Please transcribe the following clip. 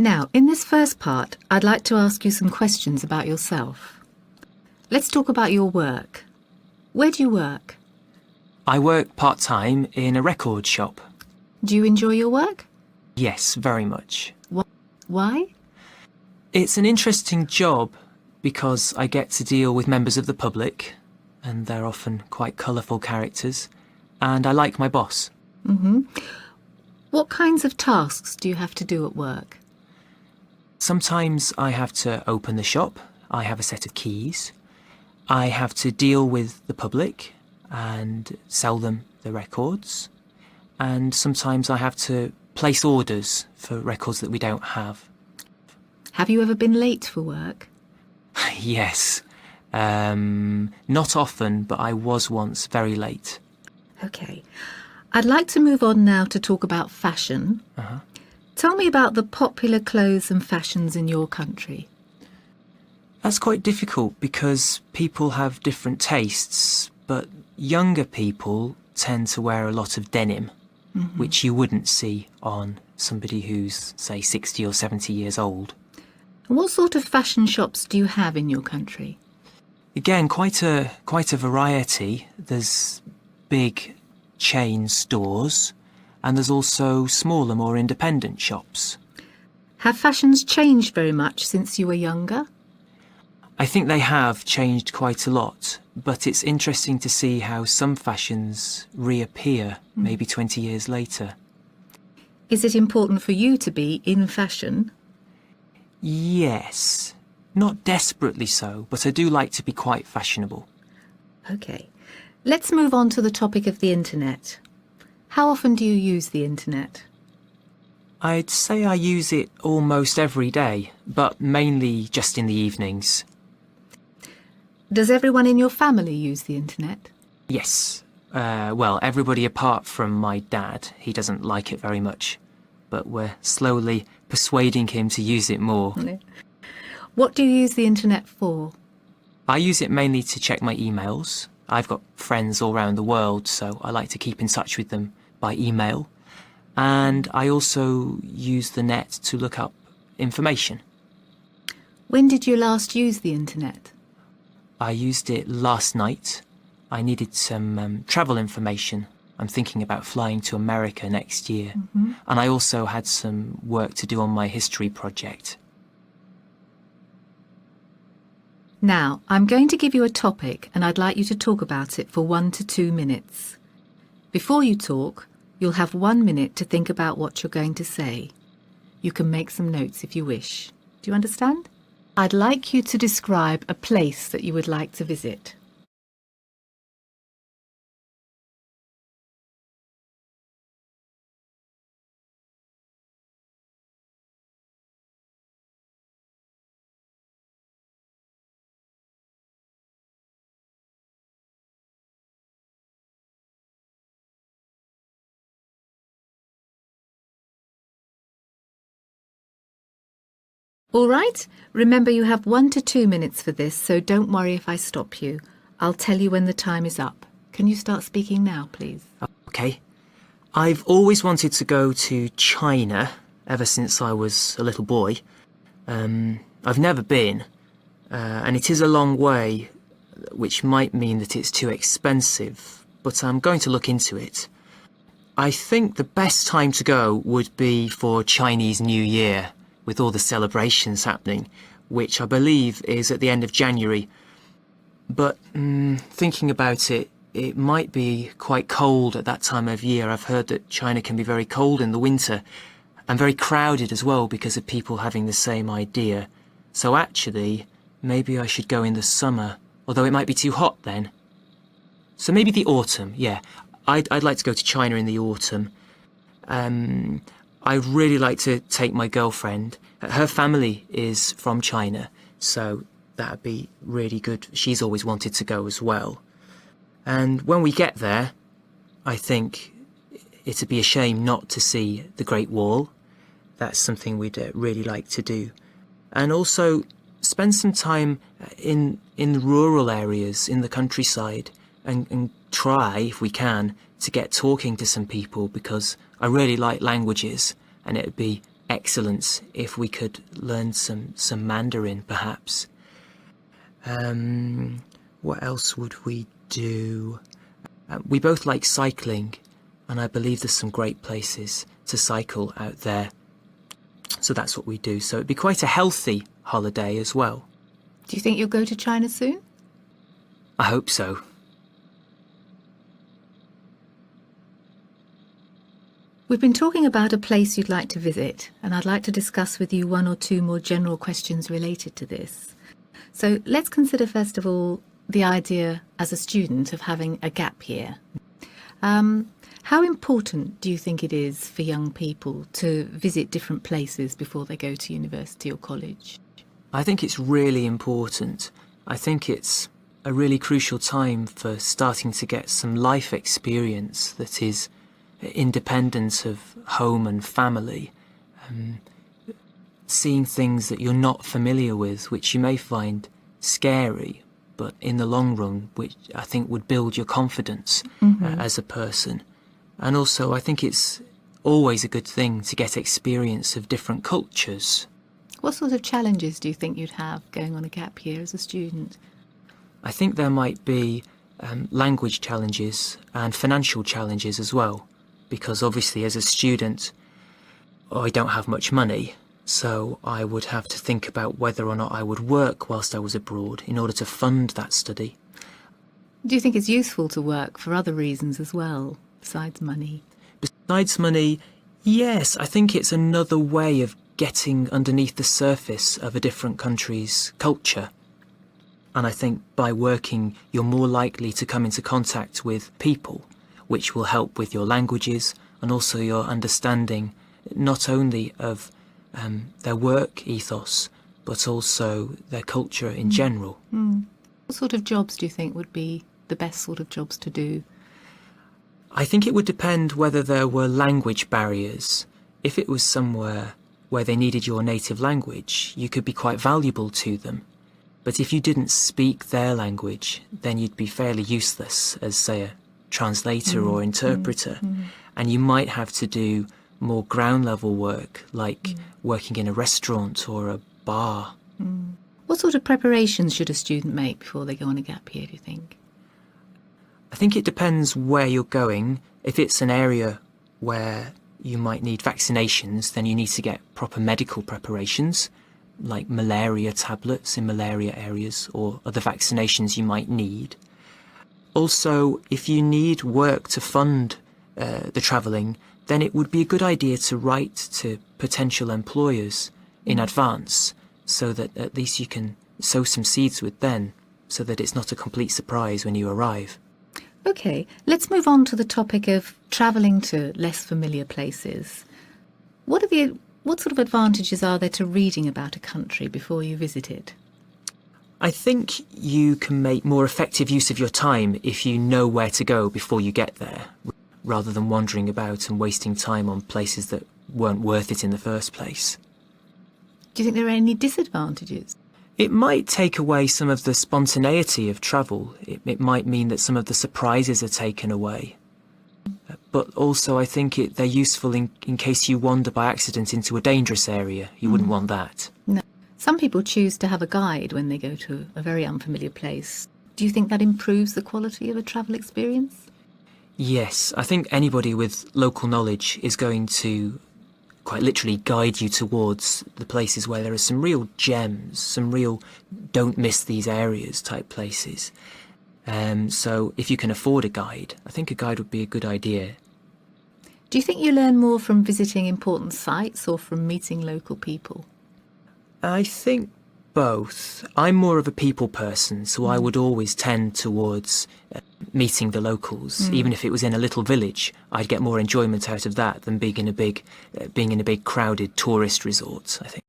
Now, in this first part, I'd like to ask you some questions about yourself. Let's talk about your work. Where do you work? I work part-time in a record shop. Do you enjoy your work? Yes, very much. Why? It's an interesting job because I get to deal with members of the public, and they're often quite colourful characters, and I like my boss. What kinds of tasks do you have to do at work? Sometimes I have to open the shop, I have a set of keys, I have to deal with the public and sell them the records, and sometimes I have to place orders for records that we don't have. Have you ever been late for work? Yes. Not often, but I was once very late. OK. I'd like to move on now to talk about fashion. Tell me about the popular clothes and fashions in your country. That's quite difficult because people have different tastes, but younger people tend to wear a lot of denim, which you wouldn't see on somebody who's, say, 60 or 70 years old. And what sort of fashion shops do you have in your country? Again, quite a variety. There's big chain stores, and there's also smaller, more independent shops. Have fashions changed very much since you were younger? I think they have changed quite a lot, but it's interesting to see how some fashions reappear maybe 20 years later. Is it important for you to be in fashion? Yes. Not desperately so, but I do like to be quite fashionable. OK. Let's move on to the topic of the internet. How often do you use the internet? I'd say I use it almost every day, but mainly just in the evenings. Does everyone in your family use the internet? Yes. Well, everybody apart from my dad. He doesn't like it very much, but we're slowly persuading him to use it more. What do you use the internet for? I use it mainly to check my emails. I've got friends all around the world, so I like to keep in touch with them by email. And I also use the net to look up information. When did you last use the internet? I used it last night. I needed some travel information. I'm thinking about flying to America next year. And I also had some work to do on my history project. Now, I'm going to give you a topic and I'd like you to talk about it for 1 to 2 minutes. Before you talk, you'll have 1 minute to think about what you're going to say. You can make some notes if you wish. Do you understand? I'd like you to describe a place that you would like to visit. All right, remember you have 1 to 2 minutes for this, so don't worry if I stop you. I'll tell you when the time is up. Can you start speaking now, please? Okay. I've always wanted to go to China ever since I was a little boy. I've never been, and it is a long way, which might mean that it's too expensive, but I'm going to look into it. I think the best time to go would be for Chinese New Year, with all the celebrations happening, which I believe is at the end of January. But thinking about it, it might be quite cold at that time of year. I've heard that China can be very cold in the winter and very crowded as well because of people having the same idea. So actually, maybe I should go in the summer, although it might be too hot then. So maybe the autumn, yeah. I'd like to go to China in the autumn. I'd really like to take my girlfriend. Her family is from China, so that'd be really good. She's always wanted to go as well. And when we get there, I think it'd be a shame not to see the Great Wall. That's something we'd really like to do. And also spend some time in the rural areas, in the countryside, and try, if we can, to get talking to some people, because I really like languages and it'd be excellent if we could learn some Mandarin, perhaps. What else would we do? We both like cycling, and I believe there's some great places to cycle out there. So that's what we do. So it'd be quite a healthy holiday as well. Do you think you'll go to China soon? I hope so. We've been talking about a place you'd like to visit, and I'd like to discuss with you one or two more general questions related to this. So let's consider first of all the idea as a student of having a gap year. How important do you think it is for young people to visit different places before they go to university or college? I think it's really important. I think it's a really crucial time for starting to get some life experience that is independent of home and family. Seeing things that you're not familiar with, which you may find scary, but in the long run, which I think would build your confidence as a person. And also, I think it's always a good thing to get experience of different cultures. What sort of challenges do you think you'd have going on a gap year as a student? I think there might be language challenges and financial challenges as well, because obviously as a student, I don't have much money, so I would have to think about whether or not I would work whilst I was abroad in order to fund that study. Do you think it's useful to work for other reasons as well, besides money? Besides money, yes, I think it's another way of getting underneath the surface of a different country's culture. And I think by working, you're more likely to come into contact with people, which will help with your languages and also your understanding not only of their work ethos, but also their culture in general. What sort of jobs do you think would be the best sort of jobs to do? I think it would depend whether there were language barriers. If it was somewhere where they needed your native language, you could be quite valuable to them. But if you didn't speak their language, then you'd be fairly useless as, say, a translator or interpreter. And you might have to do more ground-level work, like working in a restaurant or a bar. What sort of preparations should a student make before they go on a gap year, do you think? I think it depends where you're going. If it's an area where you might need vaccinations, then you need to get proper medical preparations, like malaria tablets in malaria areas or other vaccinations you might need. Also, if you need work to fund the travelling, then it would be a good idea to write to potential employers in advance so that at least you can sow some seeds with them so that it's not a complete surprise when you arrive. OK, let's move on to the topic of travelling to less familiar places. What sort of advantages are there to reading about a country before you visit it? I think you can make more effective use of your time if you know where to go before you get there, rather than wandering about and wasting time on places that weren't worth it in the first place. Do you think there are any disadvantages? It might take away some of the spontaneity of travel. It might mean that some of the surprises are taken away. But also I think they're useful in case you wander by accident into a dangerous area. You wouldn't want that. No. Some people choose to have a guide when they go to a very unfamiliar place. Do you think that improves the quality of a travel experience? Yes, I think anybody with local knowledge is going to quite literally guide you towards the places where there are some real gems, some real don't miss these areas type places. So if you can afford a guide, I think a guide would be a good idea. Do you think you learn more from visiting important sites or from meeting local people? I think both. I'm more of a people person, so I would always tend towards meeting the locals. Even if it was in a little village, I'd get more enjoyment out of that than being in a big crowded tourist resort, I think.